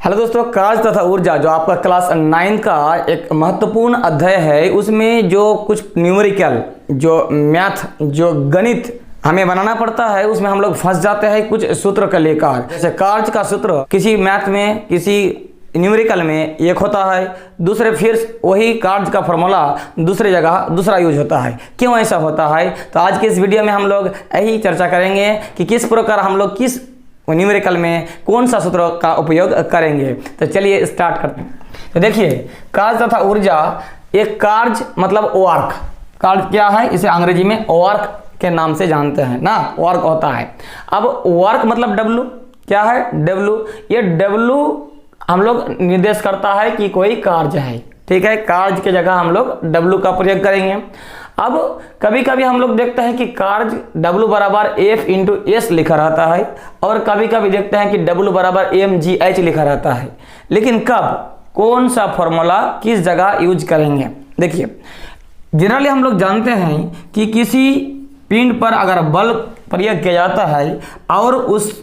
Hello दोस्तों, कार्य तथा ऊर्जा जो आपका क्लास 9 का एक महत्वपूर्ण अध्याय है, उसमें जो कुछ न्यूमेरिकल जो मैथ जो गणित हमें बनाना पड़ता है, उसमें हम लोग फंस जाते हैं कुछ सूत्र का लेकर। जैसे कार्य का सूत्र किसी मैथ में, किसी न्यूमेरिकल में एक होता है, दूसरे फिर वही कार्य का फॉर्मूला दूसरे जगह दूसरा यूज होता है। क्यों ऐसा होता है? तो आज के इस वीडियो में हम लोग यही चर्चा करेंगे कि किस प्रकार हम लोग किस न्यूमेरिकल में कौन सा सूत्र का उपयोग करेंगे। तो चलिए स्टार्ट करते हैं। तो देखिए, कार्य तथा ऊर्जा, एक कार्य मतलब वर्क। कार्य क्या है? इसे अंग्रेजी में वर्क के नाम से जानते हैं ना, वर्क होता है। अब वर्क मतलब डब्लू, क्या है? डब्लू। ये डब्लू हम लोग निर्देश करता है कि कोई कार्य है, ठीक है। कार्य के जगह हम लोग डब्लू का प्रयोग करेंगे। अब कभी कभी हम लोग देखते हैं कि कार्य W बराबर F इंटू एस लिखा रहता है, और कभी कभी देखते हैं कि W बराबर mgh लिखा रहता है। लेकिन कब कौन सा फॉर्मूला किस जगह यूज करेंगे? देखिए, जनरली हम लोग जानते हैं कि किसी पिंड पर अगर बल प्रयोग किया जाता है और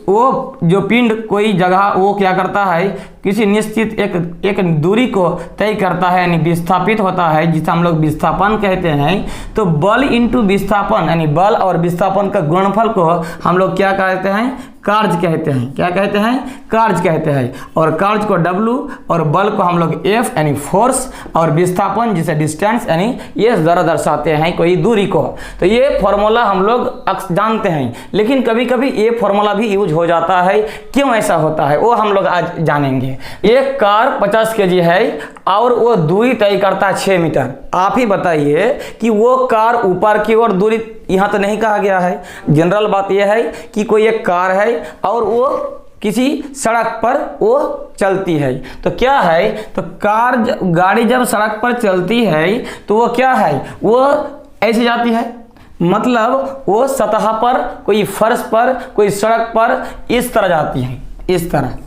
वो जो पिंड कोई जगह वो क्या करता है, किसी निश्चित एक दूरी को तय करता है, यानी विस्थापित होता है, जिसे हम लोग विस्थापन कहते हैं। तो बल इंटू विस्थापन, यानी बल और विस्थापन का गुणनफल को हम लोग क्या कहते हैं? कार्य कहते हैं। क्या कहते हैं? कार्य कहते हैं। और कार्य को W और बल को हम लोग F यानी फोर्स, और विस्थापन जिसे डिस्टेंस यानी ये द्वारा दर्शाते हैं कोई दूरी को। तो ये फॉर्मूला हम लोग जानते हैं, लेकिन कभी कभी ये फॉर्मूला भी यूज हो जाता है। क्यों ऐसा होता है वो हम लोग आज जानेंगे। एक कार 50 kg है और वो दूरी तय करता है 6 मीटर। आप ही बताइए कि वो कार ऊपर की ओर दूरी, यहाँ तो नहीं कहा गया है। जनरल बात यह है कि कोई एक कार है और वो किसी सड़क पर वो चलती है। तो क्या है? तो गाड़ी जब सड़क पर चलती है तो वो क्या है? वो ऐसे जाती है, मतलब वो सतह पर, कोई फर्श पर, कोई सड़क पर इस तरह जाती है, इस तरह।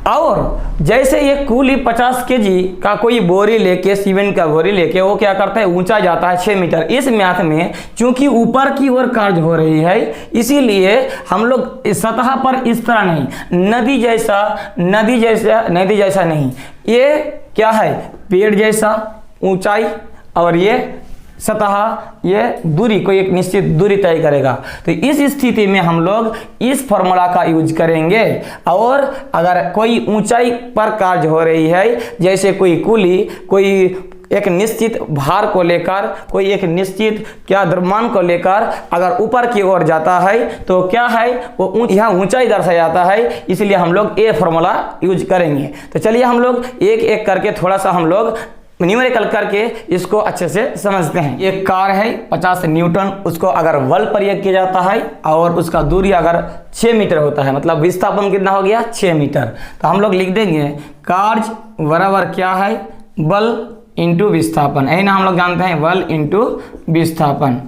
और जैसे ये कूली 50 kg का कोई बोरी लेके, सीमेंट का बोरी लेके वो क्या करता है? ऊंचा जाता है 6 मीटर। इस मैथ में चूंकि ऊपर की ओर कार्य हो रही है, इसीलिए हम लोग सतह पर इस तरह नहीं, नदी जैसा नहीं, ये क्या है? पेड़ जैसा ऊंचाई, और ये सतह, ये दूरी, कोई एक निश्चित दूरी तय करेगा। तो इस स्थिति में हम लोग इस फॉर्मूला का यूज करेंगे। और अगर कोई ऊंचाई पर कार्य हो रही है, जैसे कोई कूली कोई एक निश्चित भार को लेकर, कोई एक निश्चित क्या द्रव्यमान को लेकर अगर ऊपर की ओर जाता है, तो क्या है? वो यहाँ ऊंचाई दर्शाया जाता है, इसलिए हम लोग ये फॉर्मूला यूज करेंगे। तो चलिए हम लोग एक एक करके थोड़ा सा हम लोग न्यूमेरिकल करके इसको अच्छे से समझते हैं। एक कार है 50 न्यूटन, उसको अगर बल प्रयोग किया जाता है और उसका दूरी अगर 6 मीटर होता है, मतलब विस्थापन कितना हो गया? 6 मीटर। तो हम लोग लिख देंगे कार्य बराबर क्या है? बल इंटू विस्थापन। यही ना हम लोग जानते हैं, बल इंटू विस्थापन,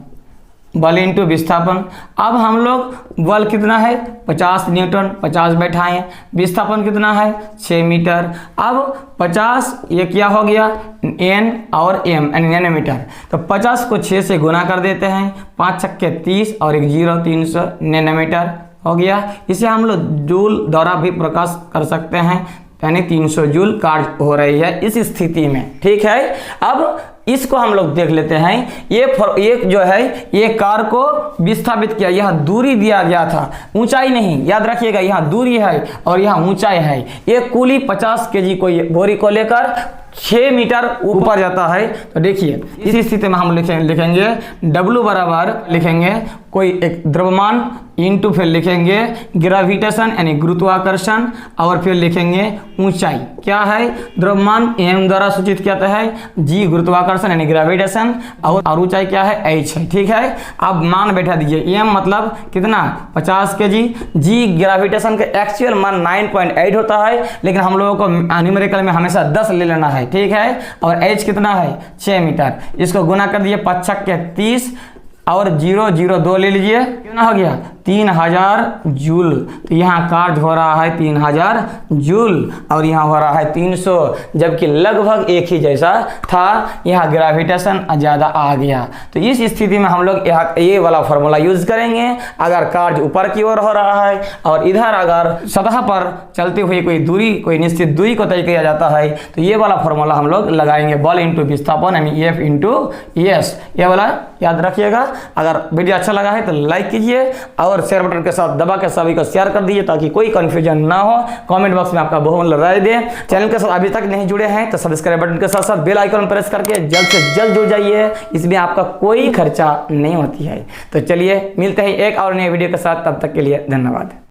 बल इंटू विस्थापन। अब हम लोग बल कितना है? 50 न्यूटन, 50 बैठाएं। विस्थापन कितना है? 6 मीटर। अब 50 ये क्या हो गया? N और M यानी नैनोमीटर। तो 50 को 6 से गुना कर देते हैं, 5 छक्के 30 और 1 0, 300 नैनोमीटर हो गया। इसे हम लोग जूल द्वारा भी प्रकाश कर सकते हैं, यानी 300 जूल कार्य हो रही है इस स्थिति में, ठीक है। अब इसको हम लोग देख लेते हैं। ये जो है, ये कार को विस्थापित किया, यह दूरी दिया गया था, ऊंचाई नहीं, याद रखिएगा, यहाँ दूरी है और यहाँ ऊंचाई है। ये कूली 50 kg को बोरी को लेकर 6 मीटर ऊपर जाता है। तो देखिए, इस स्थिति में हम लिखेंगे W बराबर लिखेंगे कोई एक द्रव्यमान इंटू फिर लिखेंगे ग्रेविटेशन यानी गुरुत्वाकर्षण, और फिर लिखेंगे ऊंचाई। क्या है? द्रव्यमान m द्वारा सूचित किया जाता है, g गुरुत्वाकर्षण यानी ग्रेविटेशन, और ऊंचाई क्या है? h है, ठीक है। अब मान बैठा दीजिए, m मतलब कितना? 50 kg, g ग्रेविटेशन का एक्चुअल मान 9.8 होता है, लेकिन हम लोगों को न्यूमेरिकल में हमेशा 10 ले लेना है, ठीक है। और h कितना है? 6 मीटर। इसको गुना कर दिए, 5 छक्के 30 और 0 0 2 ले लीजिए, कितना हो गया? 3000 जूल। तो यहाँ कार्य हो रहा है 3000 जूल और यहाँ हो रहा है 300, जबकि लगभग एक ही जैसा था, यहाँ ग्रेविटेशन ज़्यादा आ गया। तो इस स्थिति में हम लोग ये वाला फॉर्मूला यूज करेंगे। अगर कार्य ऊपर की ओर हो रहा है और इधर अगर सतह पर चलते हुए कोई निश्चित दूरी को तय किया जाता है, तो ये वाला फॉर्मूला हम लोग लगाएंगे, बल इंटू विस्थापन यानी एफ इंटू एस। ये वाला याद रखिएगा। अगर वीडियो अच्छा लगा है तो लाइक कीजिए और शेयर बटन के साथ दबा के सभी को शेयर कर दीजिए ताकि कोई कंफ्यूजन ना हो। कमेंट बॉक्स में आपका बहुमूल्य राय दें। चैनल के साथ अभी तक नहीं जुड़े हैं तो सब्सक्राइब बटन के साथ साथ बेल आइकन प्रेस करके जल्द से जल्द जुड़ जाइए, इसमें आपका कोई खर्चा नहीं होती है। तो चलिए मिलते हैं एक और नए वीडियो के साथ, तब तक के लिए धन्यवाद।